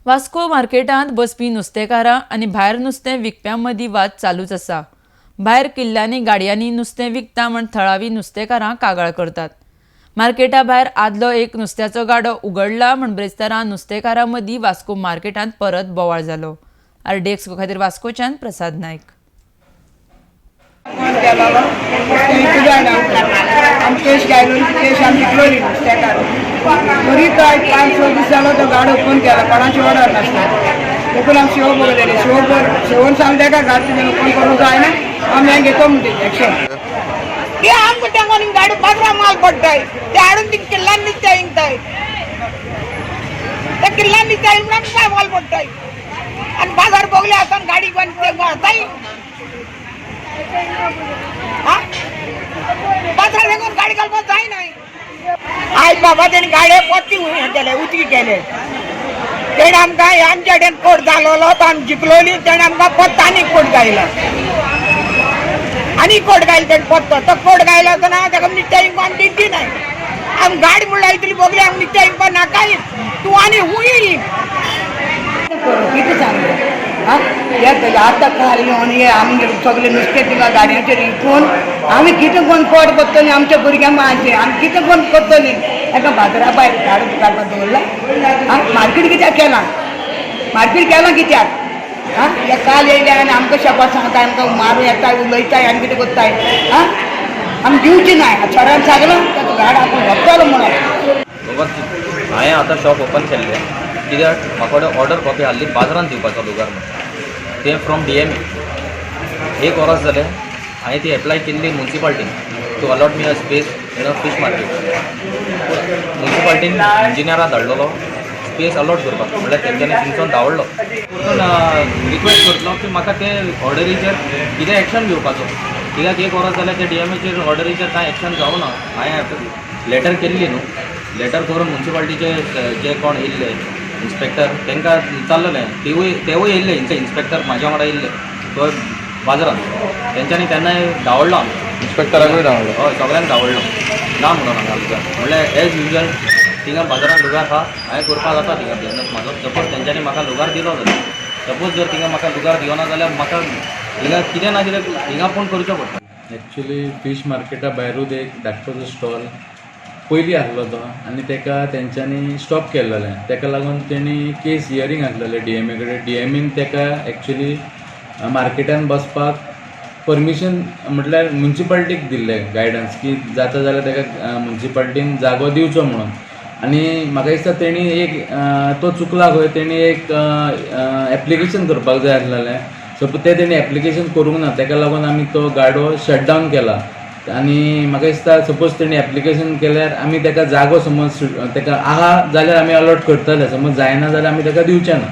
वास्को मार्केटांत बसपी नुस्तेकारां आनी भायर नुस्तें विकप्यां मदीं वाद चालूच आसा। भायर किल्ल्यांनी गाडयांनी नुस्तें विकता म्हण थळावी नुस्तेकारां कागाळ करतात। मार्केटा भायर आदलो एक नुस्त्याचो गाडो उगडला म्हण ब्रेस्तारां नुस्तेकारां मदीं वास्को मार्केटांत परत बोवाळ जालो। आरडीएक्स खातीर वास्कोच्यान प्रसाद नायक। केस घायलो केस आमी जिखलोली नुस्तेकार बरी काय 5-6 दीस जालो तो गाडो ओपन केला कोणाची ऑर्डर नासता देखून आमी शिव बघलेली शिवून सांगता का गाडी तुमी ओपन करूंक जायना आमी हें घेतो म्हणटा एक्शन ते आमकां तेंगोन गाडी बाजरा माल पडटाय ते हाडून ती किल्लांनी नुस्तें विकताय त्या किल्लांनी नुस्तें विकून आमकां काय माल पडटाय आनी बाजार बगले आसतना गाडी घेवन ते व्हरताय बाजार देखून गाडी घालपाक जायना आयज बाबा तेणी गाडये पोत्ती केले उतकी केले तेणे आमकां आमच्या कडेन कोट जालोलो तो आमी जिखलोली तेणे आमकां पोत्त आनी कोट गायला आनी कोट गायलो तेणे पोत्तो तो कोट गायलो आसतना ताका निट्ट्या विकपाक आमी दिती नाय आमी गाडी म्हणल्यार इतली बोगली आमी निट्ट्या विकपाक नाकाय तूं आनी हुंय कितें सांगलें आतां खाली येवन हे आमगे सगळे नुस्तें तिका गाडयांचेर विकून आमी कितें कोण पोट करतली आमच्या भुरग्यांक मागचे आमी कितें कोण करतली एका बाजारा भायर गाडी काडपाक दवरला मार्केट कित्याक केलां मार्केट केलां कित्याक हे काल येयले आनी आमकां शॉपार सांगताय आमकां मारूं येताय उलयताय आनी कितें करताय आमी दिवची नाय चोरान सांगलां ताका गाड आपूण व्हरतलो म्हणून हांवें आतां शॉप ओपन केल्लें कित्याक म्हाका ऑर्डर कॉपी हाल्ली बाजारांत दिवपाचो लुगार म्हणून ते फ्रॉम DMA एक वर्स जालें हांवें ती एप्लाय केल्ली म्युन्सिपाल्टीन to allot me a space in a fish market म्युन्सिपाल्टीन इंजिनियराक धाडलेलो स्पेस अलॉट करपाक म्हणल्यार तेंच्यांनी थिंगसून धांवडलो रिक्वेस्ट करतलो की म्हाका ते ऑर्डरीचेर कितें एक्शन घेवपाचो कित्याक एक वर्स जालें ते DMAचेर ऑर्डरीचेर कांय एक्शन जावना हांवें लेटर केल्ली न्हू लेटर करून म्युन्सिपाल्टीचे जे कोण येयल्ले इन्स्पेक्टर तांकां चाललें तेवूय येयल्ले इन्स्पेक्टर म्हाज्या वांगडा येयल्ले तो बाजारांत तेंच्यांनी तेन्नाय धांवडलो आमी इन्स्पेक्टराकूय धांवडलो हय सगळ्यांक धांवडलो ना म्हणून हांगा लुगार म्हणल्यार एज युजल थिंगा बाजारांत लुगार आहा हांवें करपा जाता थिंगा बिजनस म्हाजो सपोज तेंच्यांनी म्हाका लुगार दिलो जाल्यार सपोज जर थिंगा म्हाका लुगार दिवना जाल्यार म्हाका थिंगा कितें ना कितें थिंगा पूण करचो पडटा। एक्चुली फीश मार्केटा भायरूच एक धाकटोसो स्टॉल पयलीं आसलो तो आनी तेका तेंच्यांनी स्टॉप केल्लेलें तेका लागून तेणी केस हियरींग घातलेलें DMA कडेन DMAन तेका एक्चुली मार्केटान बसपाक परमिशन म्हटल्यार म्युन्सिपाल्टीक दिल्लें गायडन्स की जाता जाल्यार तेका म्युन्सिपाल्टीन जागो दिवचो म्हणून आनी म्हाका दिसता तेणी एक तो चुकला खंय तेणी एक एप्लिकेशन करपाक जाय आसलेलें सपोज तेणी एप्लिकेशन करूंक ना तेका लागून आमी तो गाडो शट डावन केला आनी म्हाका दिसता सपोज तेणी एप्लिकेशन केल्यार आमी तेका जागो समज तेका आहा जाल्यार आमी अलॉट करतले समज जायना जाल्यार आमी तेका दिवचे ना।